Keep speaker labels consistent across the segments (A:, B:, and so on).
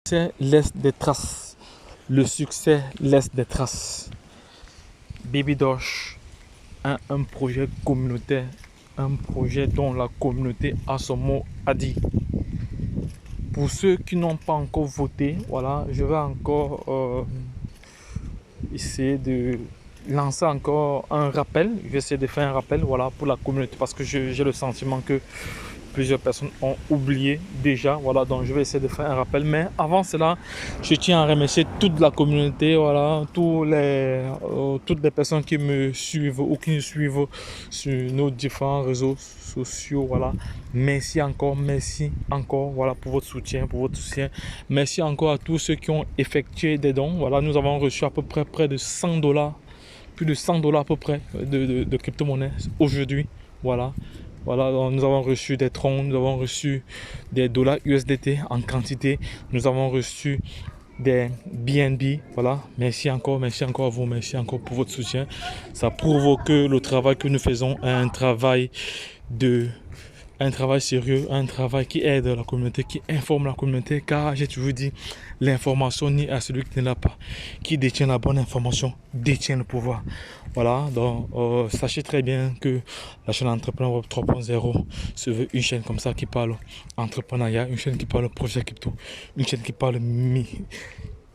A: succès laisse des traces. Le succès laisse des traces. Baby Dosh a un projet communautaire, un projet dont la communauté a son mot à dire. Pour ceux qui n'ont pas encore voté, voilà, je vais encore essayer de lancer encore un rappel. Je vais essayer de faire un rappel, voilà, pour la communauté, parce que j'ai le sentiment que plusieurs personnes ont oublié déjà, voilà, donc je vais essayer de faire un rappel. Mais avant cela, je tiens à remercier toute la communauté, voilà, toutes les personnes qui me suivent ou qui nous suivent sur nos différents réseaux sociaux, voilà. Merci encore, voilà, pour votre soutien, merci encore à tous ceux qui ont effectué des dons, voilà. Nous avons reçu à peu près près de $100, plus de $100 à peu près de crypto-monnaie aujourd'hui, voilà. Voilà, donc nous avons reçu des troncs, nous avons reçu des dollars USDT en quantité, nous avons reçu des BNB, voilà. Merci encore à vous, merci encore pour votre soutien. Ça prouve que le travail que nous faisons est un travail sérieux, un travail qui aide la communauté, qui informe la communauté, car j'ai toujours dit, l'information n'est à celui qui ne l'a pas. Qui détient la bonne information détient le pouvoir. Voilà, donc sachez très bien que la chaîne Entrepreneur Web 3.0 se veut une chaîne comme ça qui parle entrepreneuriat, une chaîne qui parle projet crypto, une chaîne qui parle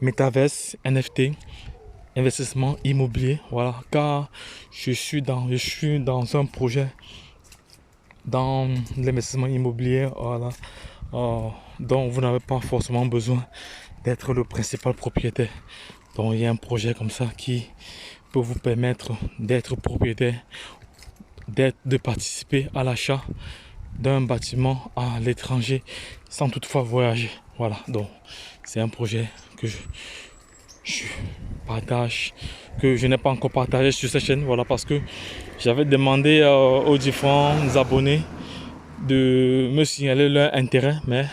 A: métaverse, NFT, investissement immobilier, voilà, car je suis dans un projet dans l'investissement immobilier, voilà, dont vous n'avez pas forcément besoin d'être le principal propriétaire. Donc il y a un projet comme ça qui peut vous permettre d'être propriétaire, de participer à l'achat d'un bâtiment à l'étranger sans toutefois voyager. Voilà, donc c'est un projet que je partage, que je n'ai pas encore partagé sur cette chaîne, voilà, parce que j'avais demandé aux différents abonnés de me signaler leur intérêt, mais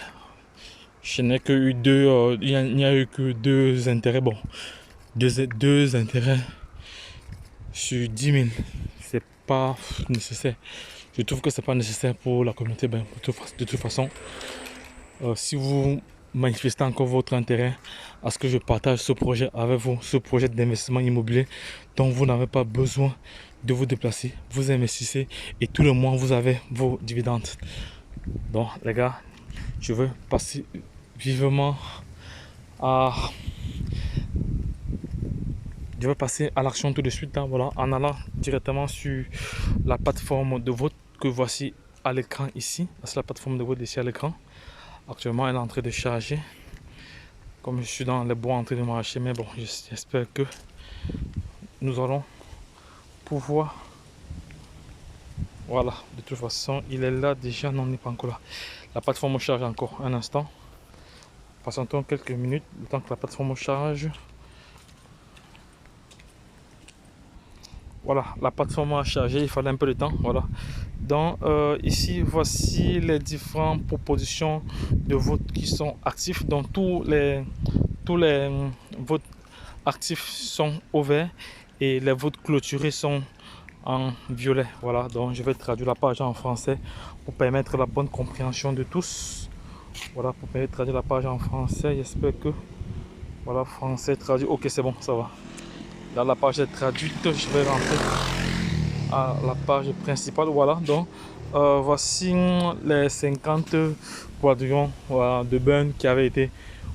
A: je n'ai que eu deux, il n'y a eu que deux intérêts, bon, deux intérêts sur 10 000, c'est pas nécessaire. Je trouve que c'est pas nécessaire pour la communauté. Ben, de toute façon, si vous manifestez encore votre intérêt à ce que je partage ce projet avec vous, ce projet d'investissement immobilier dont vous n'avez pas besoin de vous déplacer, vous investissez et tout le mois vous avez vos dividendes. Donc les gars, je veux passer vivement à l'action tout de suite, hein, voilà, en allant directement sur la plateforme de vote que voici à l'écran ici. C'est la plateforme de vote ici à l'écran. Actuellement elle est en train de charger, comme je suis dans les bois en train de marcher, mais bon, j'espère que nous allons pouvoir, voilà. De toute façon il est là déjà, non, il n'est pas encore là. La plateforme charge encore un instant, patientons quelques minutes le temps que la plateforme charge. Voilà, la plateforme a chargé, il fallait un peu de temps, voilà. Donc ici voici les différentes propositions de vote qui sont actifs. Donc tous les votes actifs sont au vert et les votes clôturés sont en violet. Voilà, donc je vais traduire la page en français pour permettre la bonne compréhension de tous. Voilà, pour permettre de traduire la page en français. J'espère que, voilà, français traduit. Ok, c'est bon, ça va. Là, la page est traduite. Je vais rentrer à la page principale. Voilà, donc voici les 50 quadrillons, voilà, de burn qui avaient été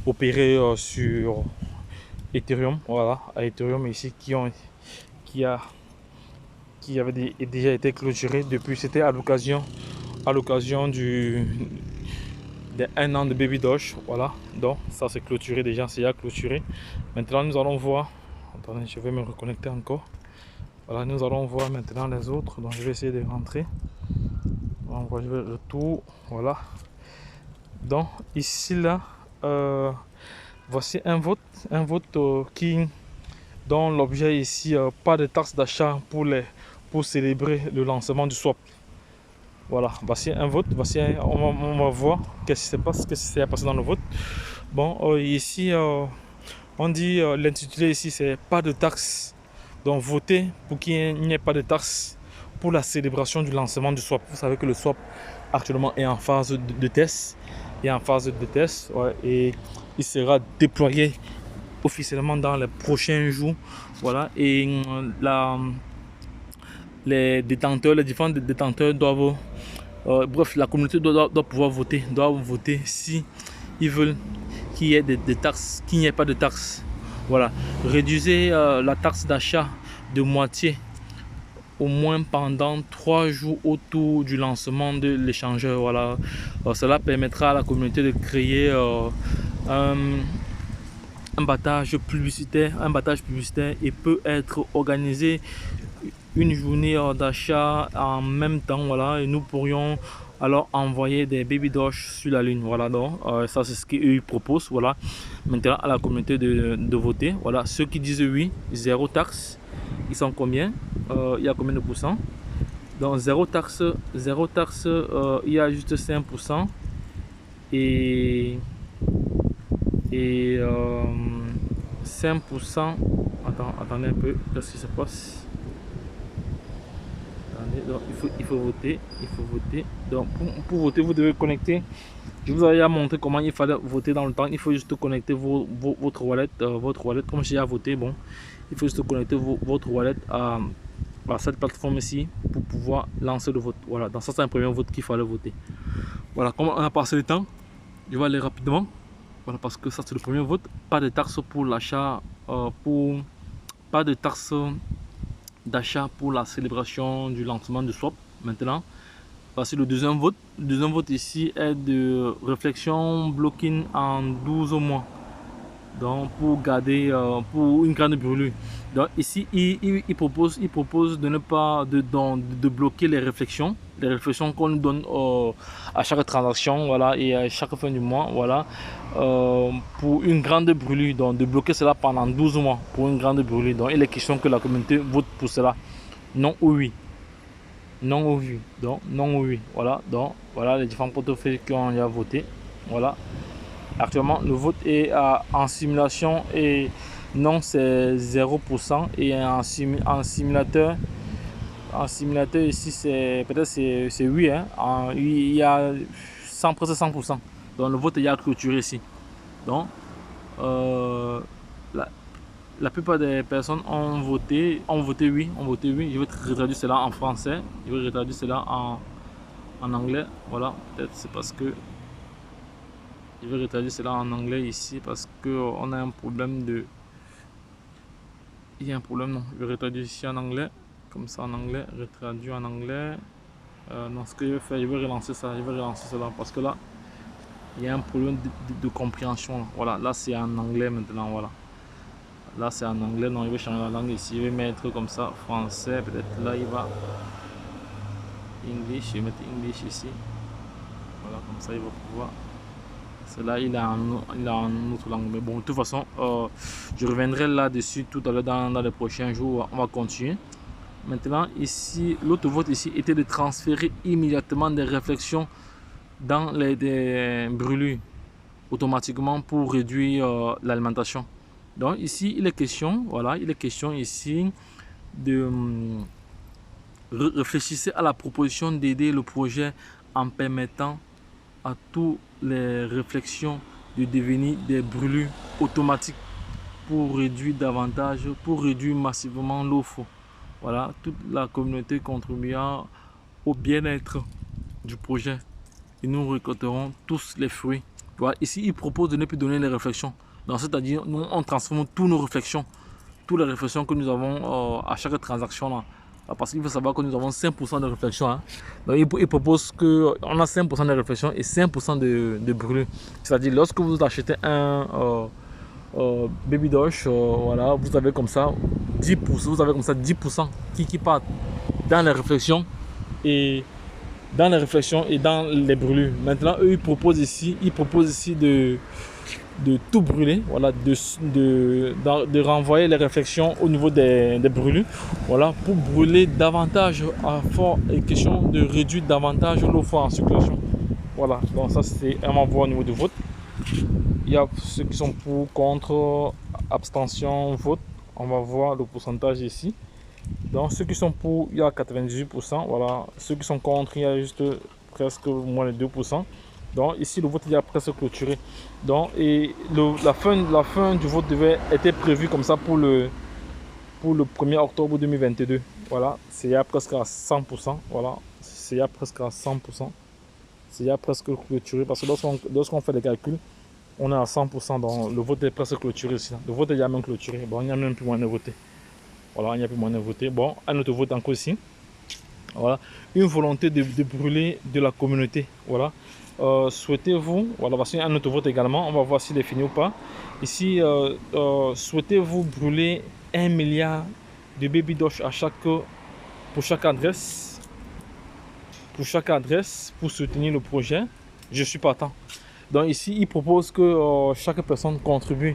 A: opérés sur Ethereum. Voilà, à Ethereum ici, qui avait déjà été clôturé depuis. C'était à l'occasion des 1 an de Baby Dosh. Voilà, donc ça c'est clôturé déjà, c'est déjà clôturé. Maintenant nous allons voir. Attendez, je vais me reconnecter encore. Voilà, nous allons voir maintenant les autres. Donc je vais essayer de rentrer. On va jouer le tour. Voilà. Donc ici là, voici un vote dont l'objet ici, pas de taxe d'achat pour célébrer le lancement du swap. Voilà, voici un vote. On va voir qu'est-ce qui s'est passé dans le vote. Bon, ici on dit, l'intitulé ici c'est pas de taxe. Donc votez pour qu'il n'y ait pas de taxe pour la célébration du lancement du swap. Vous savez que le swap actuellement est en phase de test. Ouais, et il sera déployé officiellement dans les prochains jours. Voilà, et les détenteurs, les différents détenteurs doivent, bref, la communauté doit pouvoir voter, si ils veulent qu'il y ait des taxes, qu'il n'y ait pas de taxes. Voilà, réduisez la taxe d'achat de moitié au moins pendant 3 jours autour du lancement de l'échangeur. Voilà, cela permettra à la communauté de créer un battage publicitaire, et peut être organisé une journée d'achat en même temps. Voilà, et nous pourrions alors envoyer des baby dosh sur la lune. Voilà, donc ça c'est ce qu'ils proposent. Voilà, maintenant à la communauté de voter. Voilà, ceux qui disent oui, zéro taxe, ils sont combien? Il y a combien de pourcents? Donc zéro taxe, il y a juste 5%. Et 5%, attendez un peu, qu'est-ce qui se passe? Attendez, donc il faut voter, donc pour voter vous devez connecter, je vous avais déjà montré comment il fallait voter dans le temps. Il faut juste connecter votre wallet, comme j'ai déjà voté, bon, il faut juste connecter votre wallet à cette plateforme ici pour pouvoir lancer le vote. Voilà, dans ça c'est un premier vote qu'il fallait voter. Voilà, comme on a passé le temps, je vais aller rapidement. Voilà, parce que ça c'est le premier vote. Pas de taxe pour l'achat, pas de taxe d'achat pour la célébration du lancement de Swap. Maintenant, voici le deuxième vote. Le deuxième vote ici est de réflexion blocking en 12 mois. Donc pour garder, pour une grande brûlure. Donc ici il propose de ne pas de bloquer les réflexions qu'on nous donne à chaque transaction, voilà, et à chaque fin du mois, voilà, pour une grande brûlure. Donc de bloquer cela pendant 12 mois pour une grande brûlure. Donc il est question que la communauté vote pour cela, non ou oui, non ou oui, donc non ou oui. Voilà, donc voilà les différents portefeuilles qu'on a voté. Voilà. Actuellement, le vote est en simulation et non, c'est 0%. Et en simulateur ici, c'est peut-être c'est oui. Hein. Il y a presque 100%. Donc le vote est à clôturer ici. Donc, la plupart des personnes ont voté oui. Je vais traduire cela en français. Je vais traduire cela en anglais. Voilà, peut-être c'est parce que je vais retraduire cela en anglais ici parce qu'on a un problème de... Il y a un problème, non. Je vais retraduire ici en anglais. Comme ça en anglais, retraduire en anglais. Non, ce que je vais faire, je vais relancer ça. Cela parce que là, il y a un problème de compréhension. Voilà, là c'est en anglais maintenant. Voilà. Là c'est en anglais. Non, je vais changer la langue ici. Je vais mettre comme ça français. Peut-être là il va... English. Je vais mettre English ici. Voilà, comme ça il va pouvoir... Là il est en autre langue, mais bon, de toute façon je reviendrai là-dessus tout à l'heure dans les prochains jours. On va continuer. Maintenant ici, l'autre vote ici était de transférer immédiatement des réflexions dans les brûlures automatiquement pour réduire l'alimentation. Donc ici il est question, voilà, il est question ici de réfléchir à la proposition d'aider le projet en permettant à toutes les réflexions de devenir des brûlures automatiques pour réduire davantage, pour réduire massivement l'offre. Voilà, toute la communauté contribuera au bien-être du projet et nous récolterons tous les fruits. Voilà, ici, il propose de ne plus donner les réflexions. Donc, c'est-à-dire, nous, on transforme toutes nos réflexions, toutes les réflexions que nous avons à chaque transaction là. Parce qu'il faut savoir que nous avons 5% de réflexion. Hein. Donc il propose qu'on a 5% de réflexion et 5% de brûlure. C'est-à-dire lorsque vous achetez un baby dosh, voilà, vous avez comme ça 10%, qui partent dans les réflexions et dans les brûlures. Maintenant, eux, ils proposent ici de tout brûler, voilà, de renvoyer les réflexions au niveau des brûlures, voilà, pour brûler davantage à fort et question de réduire davantage l'eau en circulation. Voilà, donc ça c'est vraiment voir au niveau du vote. Il y a ceux qui sont pour, contre, abstention, vote. On va voir le pourcentage ici. Donc ceux qui sont pour, il y a 98%, voilà. Ceux qui sont contre, il y a juste presque moins de 2%. Donc ici, le vote est déjà presque clôturé. Donc, et la fin du vote était prévue comme ça pour le 1er octobre 2022. Voilà, c'est déjà presque à 100%. Voilà, c'est déjà presque à 100%. C'est déjà presque clôturé parce que lorsqu'on fait les calculs, on est à 100%. Donc le vote est presque clôturé ici. Le vote est déjà même clôturé. Bon, il n'y a même plus moyen de voter. Voilà, il n'y a plus moyen de voter. Bon, un autre vote encore ici. Voilà, une volonté de brûler de la communauté. Voilà. Souhaitez-vous, voilà, voici un autre vote également, on va voir s'il est fini ou pas. Ici, souhaitez-vous brûler 1 milliard de baby dosh pour chaque adresse, pour soutenir le projet? Je suis partant. Donc ici, il propose que chaque personne contribue.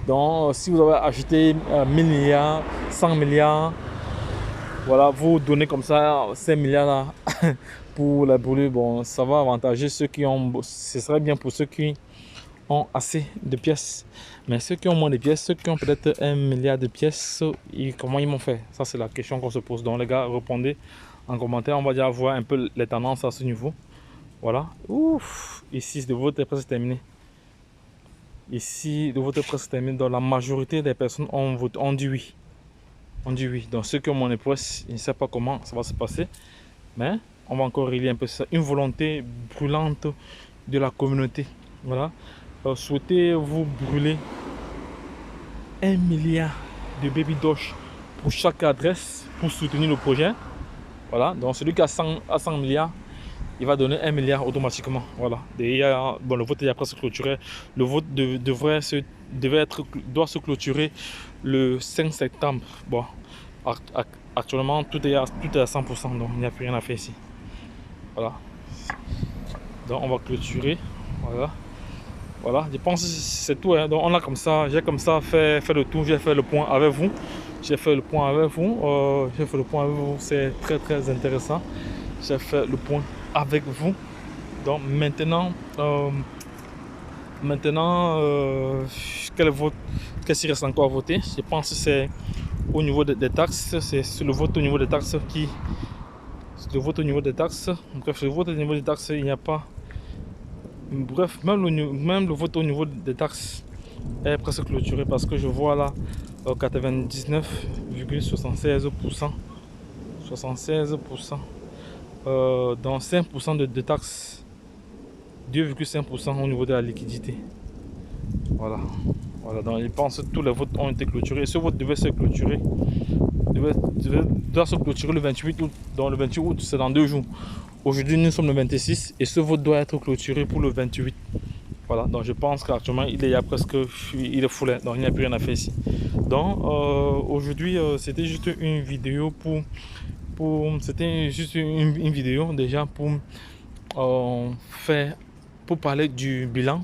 A: Donc, si vous avez acheté 1000 milliards, 100 milliards, voilà, vous donnez comme ça 5 milliards là pour la brûler. Bon, ça va avantager ceux qui ont. Ce serait bien pour ceux qui ont assez de pièces. Mais ceux qui ont moins de pièces, ceux qui ont peut-être 1 milliard de pièces, comment ils m'ont fait? Ça, c'est la question qu'on se pose. Donc, les gars, répondez en commentaire. On va déjà voir un peu les tendances à ce niveau. Voilà. Ouf. Ici, le vote est presque terminé. Ici, le vote est presque terminé. Donc, la majorité des personnes ont dit oui. On dit oui. Donc ceux qui ont mon épouse, je ne sais pas comment ça va se passer. Mais on va encore relier un peu ça. Une volonté brûlante de la communauté. Voilà. Souhaitez-vous brûler 1 milliard de baby dosh pour chaque adresse pour soutenir le projet? Voilà. Donc celui qui a 100 milliards, il va donner 1 milliard automatiquement. Voilà. Bon, le vote est presque clôturé. Le vote doit se clôturer le 5 septembre. Bon, actuellement, tout est à 100%, donc il n'y a plus rien à faire ici. Voilà. Donc on va clôturer. Voilà. Voilà, je pense que c'est tout. Hein. Donc on a comme ça, j'ai comme ça fait le tour, j'ai fait le point avec vous. J'ai fait le point avec vous. C'est très très intéressant. J'ai fait le point avec vous. Donc maintenant, qu'est-ce qu'il reste encore à voter? Je pense que c'est au niveau des taxes. C'est le vote au niveau des taxes qui. Le vote au niveau des taxes. Bref, le vote au niveau des taxes, il n'y a pas. Bref, même le vote au niveau des taxes est presque clôturé parce que je vois là 99,76%. 76%. Dans 5% de taxes, 2,5% au niveau de la liquidité. Voilà. Voilà, donc je pense que tous les votes ont été clôturés. Ce vote devait se clôturer. Doit se clôturer le 28 août. Donc le 28 août, c'est dans 2 jours. Aujourd'hui, nous sommes le 26 et ce vote doit être clôturé pour le 28. Voilà, donc je pense qu'actuellement, il est foulé. Donc il n'y a plus rien à faire ici. Donc aujourd'hui, c'était juste une vidéo c'était juste une vidéo déjà pour parler du bilan,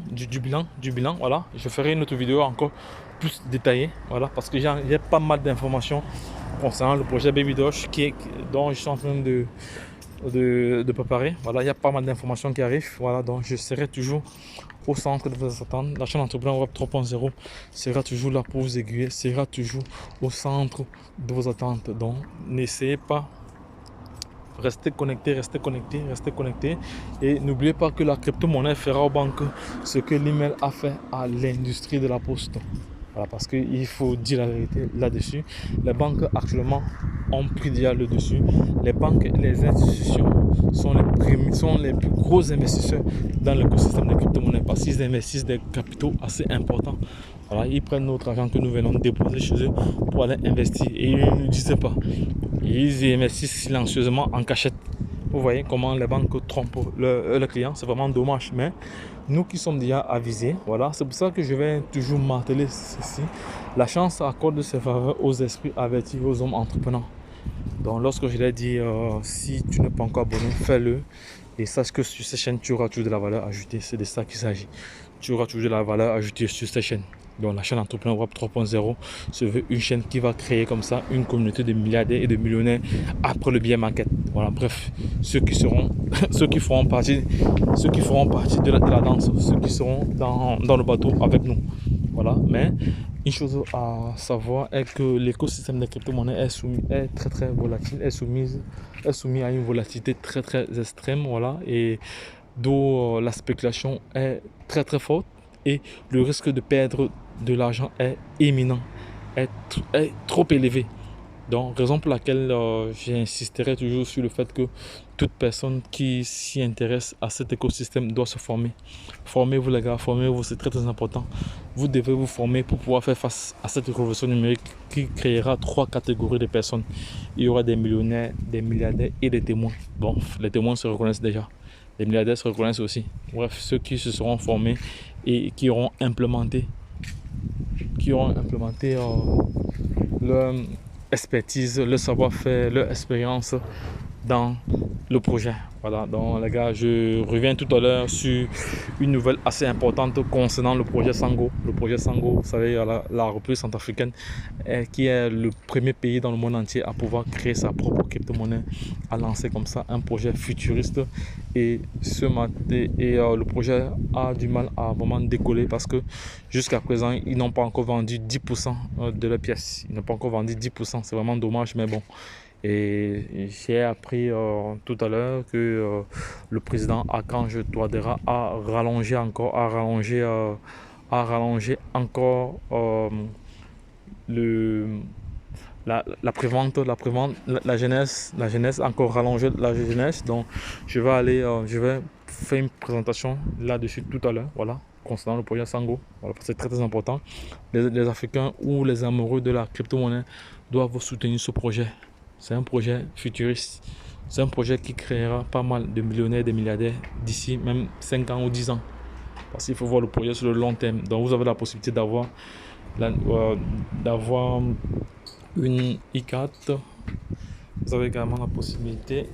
A: voilà. Je ferai une autre vidéo encore plus détaillée, voilà, parce que j'ai pas mal d'informations concernant le projet Baby Dosh dont je suis en train de préparer. Voilà, il y a pas mal d'informations qui arrivent, voilà, donc je serai toujours au centre de vos attentes. La chaîne Entrepreneur Web 3.0 sera toujours là pour vous aiguiller, sera toujours au centre de vos attentes. Donc n'essayez pas. Restez connectés. Et n'oubliez pas que la crypto-monnaie fera aux banques ce que l'email a fait à l'industrie de la poste. Voilà, parce qu'il faut dire la vérité là-dessus. Les banques actuellement ont pris déjà le dessus. Les banques et les institutions sont les plus gros investisseurs dans l'écosystème des crypto-monnaies parce qu'ils investissent des capitaux assez importants. Voilà, ils prennent notre argent que nous venons déposer chez eux pour aller investir et ils ne nous disent pas. Ils investissent silencieusement en cachette. Vous voyez comment les banques trompent le client, c'est vraiment dommage. Mais nous qui sommes déjà avisés, voilà, c'est pour ça que je vais toujours marteler ceci. La chance accorde ses faveurs aux esprits avertis, aux hommes entrepreneurs. Donc lorsque je l'ai dit, si tu n'es pas encore abonné, fais-le. Et sache que sur cette chaîne, tu auras toujours de la valeur ajoutée. C'est de ça qu'il s'agit. Tu auras toujours de la valeur ajoutée sur cette chaîne. Donc la chaîne Entrepreneur Web 3.0 se veut une chaîne qui va créer comme ça une communauté de milliardaires et de millionnaires après le bien market. Voilà, bref, ceux qui feront partie de la danse, ceux qui seront dans le bateau avec nous. Voilà, mais une chose à savoir est que l'écosystème des crypto-monnaies est très très volatile, est soumis à une volatilité très très extrême. Voilà, et d'où la spéculation est très très forte et le risque de perdre de l'argent est imminent, est trop élevé. Donc, raison pour laquelle j'insisterai toujours sur le fait que toute personne qui s'y intéresse à cet écosystème doit se former. Formez-vous les gars, formez-vous, c'est très très important. Vous devez vous former pour pouvoir faire face à cette révolution numérique qui créera 3 catégories de personnes. Il y aura des millionnaires, des milliardaires et des témoins. Bon, les témoins se reconnaissent déjà. Les milliardaires se reconnaissent aussi. Bref, ceux qui se seront formés et qui auront implémenté leur expertise, le savoir-faire, leur expérience dans le projet. Voilà, donc les gars, je reviens tout à l'heure sur une nouvelle assez importante concernant le projet Sango. Le projet Sango, vous savez, la République centrafricaine, qui est le premier pays dans le monde entier à pouvoir créer sa propre crypto-monnaie, a lancé comme ça un projet futuriste. Et le projet a du mal à vraiment décoller parce que jusqu'à présent, ils n'ont pas encore vendu 10% de leurs pièces. Ils n'ont pas encore vendu 10%, c'est vraiment dommage, mais bon. Et j'ai appris tout à l'heure que le président Archange Touadéra a rallongé encore la prévente, la jeunesse a encore rallongé la jeunesse. Donc je vais faire une présentation là-dessus tout à l'heure, voilà, concernant le projet Sango. Voilà, c'est très très important. Les Africains ou les amoureux de la crypto-monnaie doivent soutenir ce projet. C'est un projet futuriste. C'est un projet qui créera pas mal de millionnaires et de milliardaires d'ici même 5 ans ou 10 ans. Parce qu'il faut voir le projet sur le long terme. Donc vous avez la possibilité d'avoir une e-carte. Vous avez également la possibilité